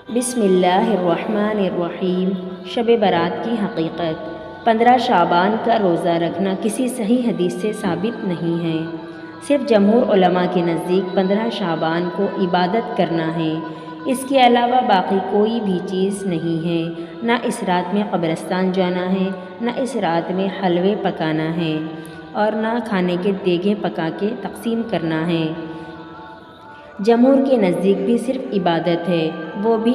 بسم اللہ الرحمن الرحیم۔ شب برات کی حقیقت۔ 15 شعبان کا روزہ رکھنا کسی صحیح حدیث سے ثابت نہیں ہے۔ صرف جمہور علماء کے نزدیک 15 شعبان کو عبادت کرنا ہے، اس کے علاوہ باقی کوئی بھی چیز نہیں ہے۔ نہ اس رات میں قبرستان جانا ہے، نہ اس رات میں حلوے پکانا ہے، اور نہ کھانے کے دیگیں پکا کے تقسیم کرنا ہے۔ جمہور کے نزدیک بھی صرف عبادت ہے، وہ بھی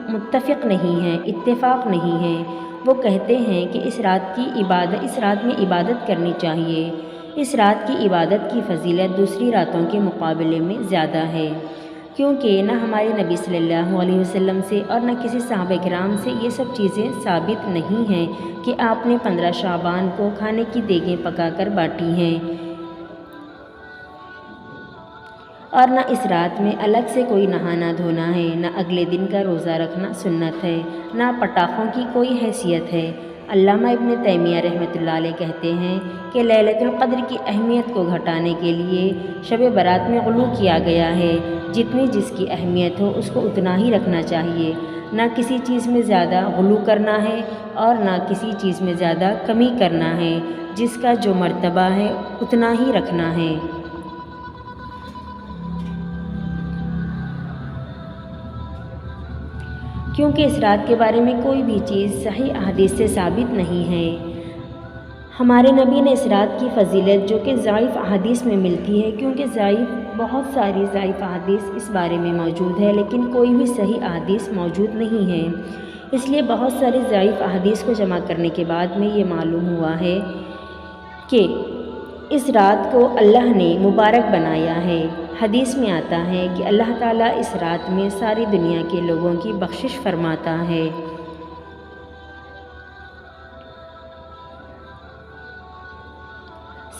متفق نہیں ہے، اتفاق نہیں ہے۔ وہ کہتے ہیں کہ اس رات میں عبادت کرنی چاہیے۔ اس رات کی عبادت کی فضیلت دوسری راتوں کے مقابلے میں زیادہ ہے، کیونکہ نہ ہمارے نبی صلی اللہ علیہ وسلم سے اور نہ کسی صحابہ کرام سے یہ سب چیزیں ثابت نہیں ہیں کہ آپ نے 15 شعبان کو کھانے کی دیگیں پکا کر بانٹی ہیں، اور نہ اس رات میں الگ سے کوئی نہانا دھونا ہے، نہ اگلے دن کا روزہ رکھنا سنت ہے، نہ پٹاخوں کی کوئی حیثیت ہے۔ علامہ ابن تیمیہ رحمۃ اللہ علیہ کہتے ہیں کہ لیلۃ القدر کی اہمیت کو گھٹانے کے لیے شب برات میں غلو کیا گیا ہے۔ جتنی جس کی اہمیت ہو اس کو اتنا ہی رکھنا چاہیے، نہ کسی چیز میں زیادہ غلو کرنا ہے اور نہ کسی چیز میں زیادہ کمی کرنا ہے۔ جس کا جو مرتبہ ہے اتنا ہی رکھنا ہے۔ کیونکہ اس رات کے بارے میں کوئی بھی چیز صحیح احادیث سے ثابت نہیں ہے۔ ہمارے نبی نے اس رات کی فضیلت جو کہ ضعیف احادیث میں ملتی ہے، کیونکہ بہت ساری ضعیف احادیث اس بارے میں موجود ہے، لیکن کوئی بھی صحیح احادیث موجود نہیں ہے۔ اس لیے بہت ساری ضعیف احادیث کو جمع کرنے کے بعد میں یہ معلوم ہوا ہے کہ اس رات کو اللہ نے مبارک بنایا ہے۔ حدیث میں آتا ہے کہ اللہ تعالیٰ اس رات میں ساری دنیا کے لوگوں کی بخشش فرماتا ہے۔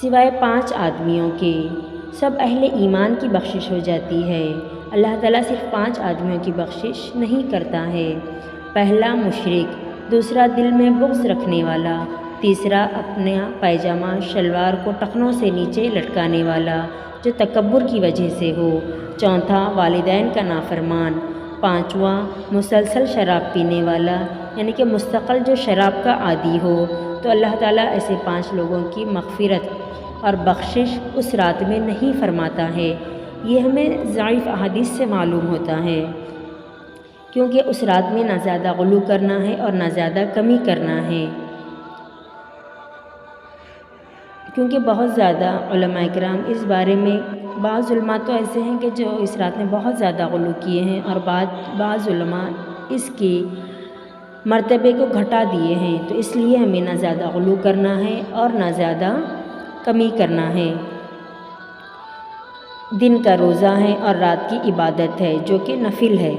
سوائے 5 آدمیوں کے سب اہل ایمان کی بخشش ہو جاتی ہے۔ اللہ تعالیٰ صرف 5 آدمیوں کی بخشش نہیں کرتا ہے۔ پہلا مشرک، دوسرا دل میں بغض رکھنے والا، تیسرا اپنا پائجامہ شلوار کو ٹخنوں سے نیچے لٹکانے والا جو تکبر کی وجہ سے ہو، چوتھا والدین کا نافرمان، پانچواں مسلسل شراب پینے والا، یعنی کہ مستقل جو شراب کا عادی ہو۔ تو اللہ تعالیٰ ایسے 5 لوگوں کی مغفرت اور بخشش اس رات میں نہیں فرماتا ہے۔ یہ ہمیں ضعیف احادیث سے معلوم ہوتا ہے، کیونکہ اس رات میں نہ زیادہ غلو کرنا ہے اور نہ زیادہ کمی کرنا ہے۔ کیونکہ بہت زیادہ علماء کرام اس بارے میں، بعض علماء تو ایسے ہیں کہ جو اس رات میں بہت زیادہ غلو کیے ہیں، اور بعض علماء اس کے مرتبے کو گھٹا دیے ہیں۔ تو اس لیے ہمیں نہ زیادہ غلو کرنا ہے اور نہ زیادہ کمی کرنا ہے۔ دن کا روزہ ہے اور رات کی عبادت ہے جو کہ نفل ہے،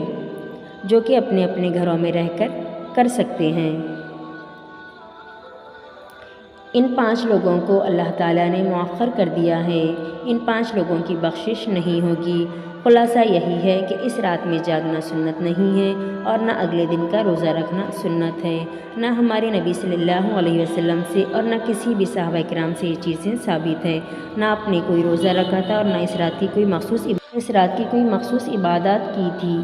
جو کہ اپنے اپنے گھروں میں رہ کر سکتے ہیں۔ ان 5 لوگوں کو اللہ تعالیٰ نے مؤخر کر دیا ہے، ان 5 لوگوں کی بخشش نہیں ہوگی۔ خلاصہ یہی ہے کہ اس رات میں جاگنا سنت نہیں ہے، اور نہ اگلے دن کا روزہ رکھنا سنت ہے۔ نہ ہمارے نبی صلی اللہ علیہ وسلم سے اور نہ کسی بھی صحابہ کرام سے یہ چیزیں ثابت ہے۔ نہ آپ نے کوئی روزہ رکھا تھا اور نہ اس رات کی کوئی مخصوص عبادات کی تھی۔